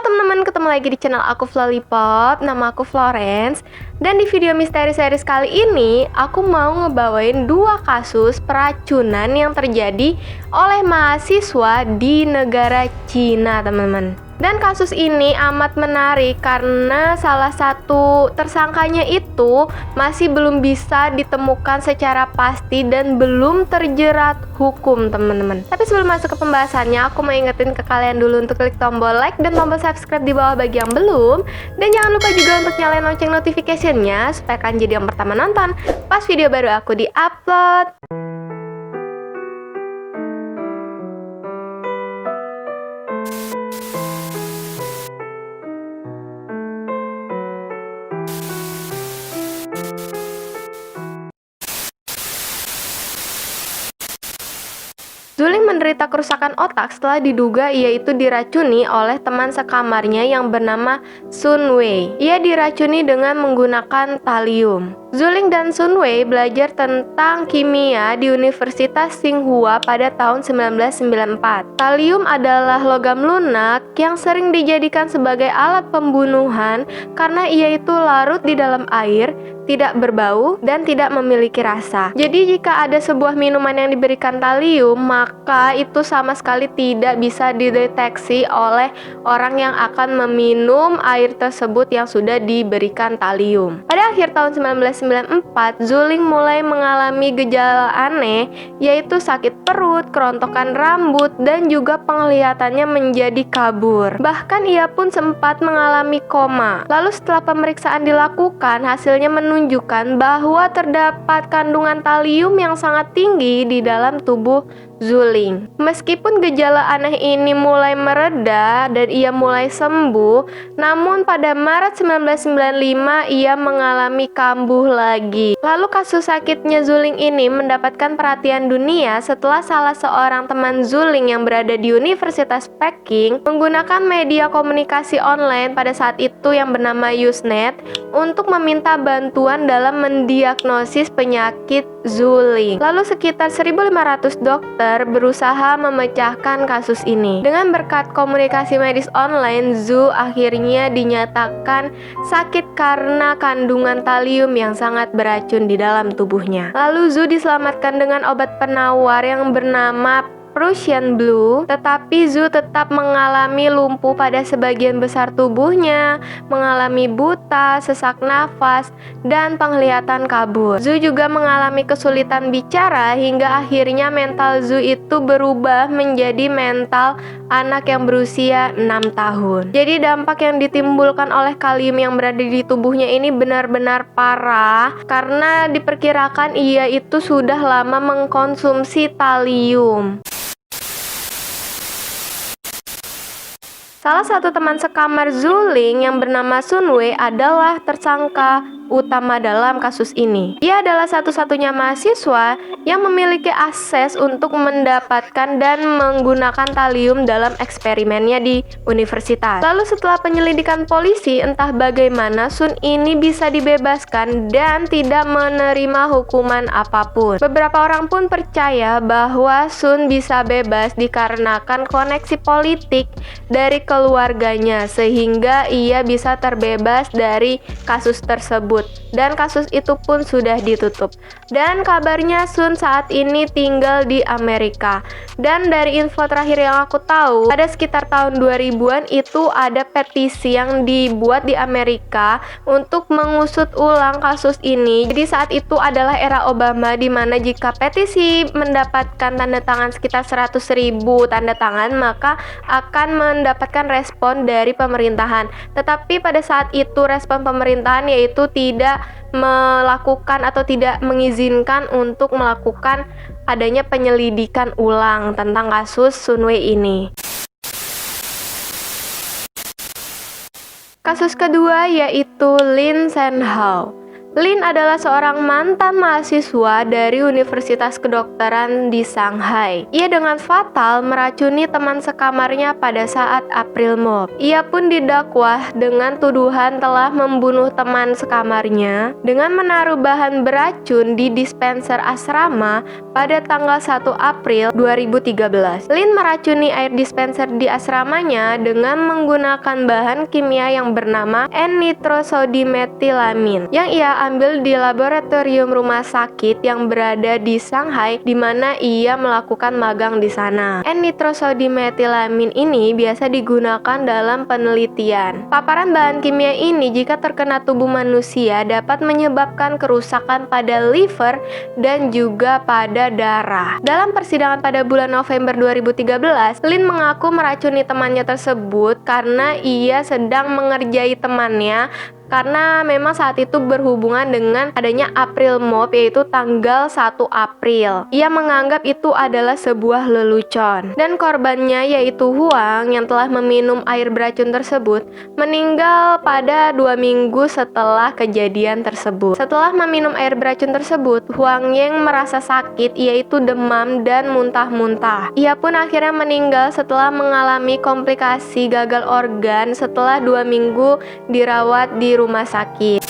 teman-teman, ketemu lagi di channel aku Lollipop. Nama aku Florence. Dan di video misteri series kali ini, aku mau ngebawain 2 kasus peracunan yang terjadi oleh mahasiswa di negara Cina, teman-teman. Dan kasus ini amat menarik karena salah satu tersangkanya itu masih belum bisa ditemukan secara pasti dan belum terjerat hukum, teman-teman. Tapi sebelum masuk ke pembahasannya, aku mau ingetin ke kalian dulu untuk klik tombol like dan tombol subscribe di bawah bagi yang belum. Dan jangan lupa juga untuk nyalain lonceng notification-nya supaya kalian jadi yang pertama nonton pas video baru aku di-upload. Zuling menderita kerusakan otak setelah diduga ia itu diracuni oleh teman sekamarnya yang bernama Sun Wei. Ia diracuni dengan menggunakan talium. Zuling dan Sun Wei belajar tentang kimia di Universitas Tsinghua pada tahun 1994. Talium adalah logam lunak yang sering dijadikan sebagai alat pembunuhan karena ia itu larut di dalam air, tidak berbau, dan tidak memiliki rasa. Jadi jika ada sebuah minuman yang diberikan talium, maka itu sama sekali tidak bisa dideteksi oleh orang yang akan meminum air tersebut yang sudah diberikan talium. Pada akhir tahun 1994, Zuling mulai mengalami gejala aneh, yaitu sakit perut, kerontokan rambut, dan juga penglihatannya menjadi kabur. Bahkan ia pun sempat mengalami koma. Lalu setelah pemeriksaan dilakukan, hasilnya menunjukkan bahwa terdapat kandungan talium yang sangat tinggi di dalam tubuh Zuling. Meskipun gejala aneh ini mulai mereda dan ia mulai sembuh, namun pada Maret 1995 ia mengalami kambuh lagi. Lalu kasus sakitnya Zuling ini mendapatkan perhatian dunia setelah salah seorang teman Zuling yang berada di Universitas Peking menggunakan media komunikasi online pada saat itu yang bernama Usenet untuk meminta bantuan dalam mendiagnosis penyakit Zuling. Lalu sekitar 1.500 dokter berusaha memecahkan kasus ini. Dengan berkat komunikasi medis online, Zhu akhirnya dinyatakan sakit karena kandungan talium yang sangat beracun di dalam tubuhnya. Lalu Zhu diselamatkan dengan obat penawar yang bernama Prussian Blue, tetapi Zhu tetap mengalami lumpuh pada sebagian besar tubuhnya, mengalami buta, sesak nafas, dan penglihatan kabur. Zhu juga mengalami kesulitan bicara hingga akhirnya mental Zhu itu berubah menjadi mental anak yang berusia 6 tahun. Jadi dampak yang ditimbulkan oleh kalium yang berada di tubuhnya ini benar-benar parah karena diperkirakan ia itu sudah lama mengkonsumsi talium. Salah satu teman sekamar Zuling yang bernama Sun Wei adalah tersangka utama dalam kasus ini. Ia adalah satu-satunya mahasiswa yang memiliki akses untuk mendapatkan dan menggunakan talium dalam eksperimennya di universitas. Lalu setelah penyelidikan polisi, entah bagaimana Sun ini bisa dibebaskan dan tidak menerima hukuman apapun. Beberapa orang pun percaya bahwa Sun bisa bebas dikarenakan koneksi politik dari keluarganya sehingga ia bisa terbebas dari kasus tersebut. Dan kasus itu pun sudah ditutup. Dan kabarnya Sun saat ini tinggal di Amerika. Dan dari info terakhir yang aku tahu, pada sekitar tahun 2000-an itu ada petisi yang dibuat di Amerika untuk mengusut ulang kasus ini. Jadi saat itu adalah era Obama, di mana jika petisi mendapatkan tanda tangan sekitar 100.000 tanda tangan, maka akan mendapatkan respon dari pemerintahan. Tetapi pada saat itu respon pemerintahan yaitu tidak melakukan atau tidak mengizinkan untuk melakukan adanya penyelidikan ulang tentang kasus Sun Wei ini. Kasus kedua yaitu Lin Shenhao. Lin adalah seorang mantan mahasiswa dari Universitas Kedokteran di Shanghai. Ia dengan fatal meracuni teman sekamarnya pada saat April Mop. Ia pun didakwa dengan tuduhan telah membunuh teman sekamarnya dengan menaruh bahan beracun di dispenser asrama pada tanggal 1 April 2013. Lin meracuni air dispenser di asramanya dengan menggunakan bahan kimia yang bernama N-nitrosodimetilamin yang ia ambil di laboratorium rumah sakit yang berada di Shanghai, di mana ia melakukan magang di sana. N-nitrosodimetilamin ini biasa digunakan dalam penelitian. Paparan bahan kimia ini jika terkena tubuh manusia dapat menyebabkan kerusakan pada liver dan juga pada darah. Dalam persidangan pada bulan November 2013, Lin mengaku meracuni temannya tersebut karena ia sedang mengerjai temannya karena memang saat itu berhubungan dengan adanya April Mop, yaitu tanggal 1 April. Ia menganggap itu adalah sebuah lelucon. Dan korbannya yaitu Huang yang telah meminum air beracun tersebut meninggal pada 2 minggu setelah kejadian tersebut. Setelah meminum air beracun tersebut, Huang Yang merasa sakit, yaitu demam dan muntah-muntah. Ia pun akhirnya meninggal setelah mengalami komplikasi gagal organ setelah 2 minggu dirawat di rumah sakit.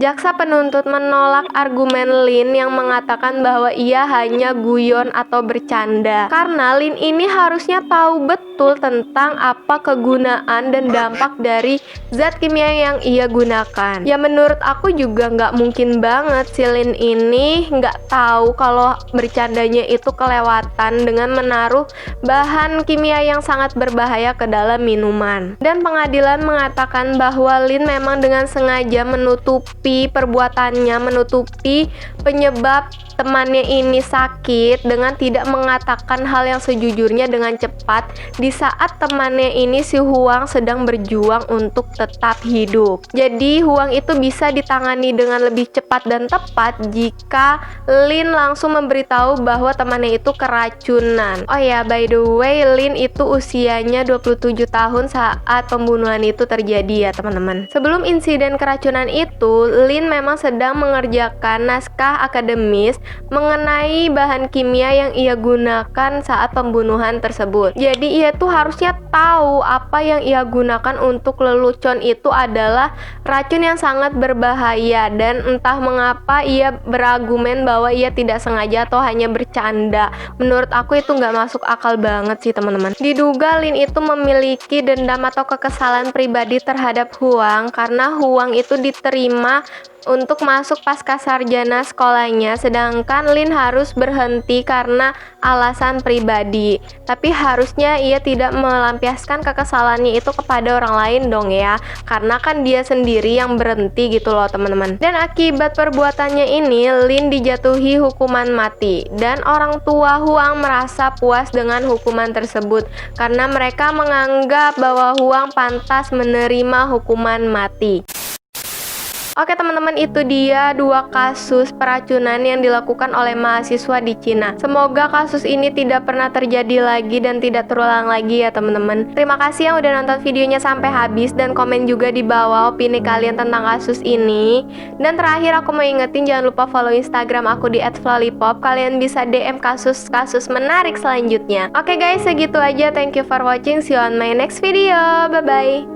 Jaksa penuntut menolak argumen Lin yang mengatakan bahwa ia hanya guyon atau bercanda, karena Lin ini harusnya tahu betul tentang apa kegunaan dan dampak dari zat kimia yang ia gunakan. Ya menurut aku juga nggak mungkin banget si Lin ini nggak tahu kalau bercandanya itu kelewatan dengan menaruh bahan kimia yang sangat berbahaya ke dalam minuman. Dan pengadilan mengatakan bahwa Lin memang dengan sengaja menutupi perbuatannya, menutupi penyebab temannya ini sakit dengan tidak mengatakan hal yang sejujurnya dengan cepat di saat temannya ini si Huang sedang berjuang untuk tetap hidup. Jadi Huang itu bisa ditangani dengan lebih cepat dan tepat jika Lin langsung memberitahu bahwa temannya itu keracunan. Oh ya, by the way, Lin itu usianya 27 tahun saat pembunuhan itu terjadi ya teman-teman. Sebelum insiden keracunan itu, Lin memang sedang mengerjakan naskah akademis mengenai bahan kimia yang ia gunakan saat pembunuhan tersebut. Jadi ia tuh harusnya tahu apa yang ia gunakan untuk lelucon itu adalah racun yang sangat berbahaya, dan entah mengapa ia berargumen bahwa ia tidak sengaja atau hanya bercanda. Menurut aku itu nggak masuk akal banget sih teman-teman. Diduga Lin itu memiliki dendam atau kekesalan pribadi terhadap Huang karena Huang itu diterima untuk masuk pasca sarjana sekolahnya, sedangkan Lin harus berhenti karena alasan pribadi. Tapi harusnya ia tidak melampiaskan kekesalannya itu kepada orang lain dong ya, karena kan dia sendiri yang berhenti gitu loh teman-teman. Dan akibat perbuatannya ini, Lin dijatuhi hukuman mati, dan orang tua Huang merasa puas dengan hukuman tersebut karena mereka menganggap bahwa Huang pantas menerima hukuman mati. Oke teman-teman, itu dia 2 kasus peracunan yang dilakukan oleh mahasiswa di Cina. Semoga kasus ini tidak pernah terjadi lagi dan tidak terulang lagi ya teman-teman. Terima kasih yang udah nonton videonya sampai habis, dan komen juga di bawah opini kalian tentang kasus ini. Dan terakhir aku mau ingetin, jangan lupa follow Instagram aku di @flalipop. Kalian bisa DM kasus-kasus menarik selanjutnya. Oke guys, segitu aja. Thank you for watching. See you on my next video. Bye bye.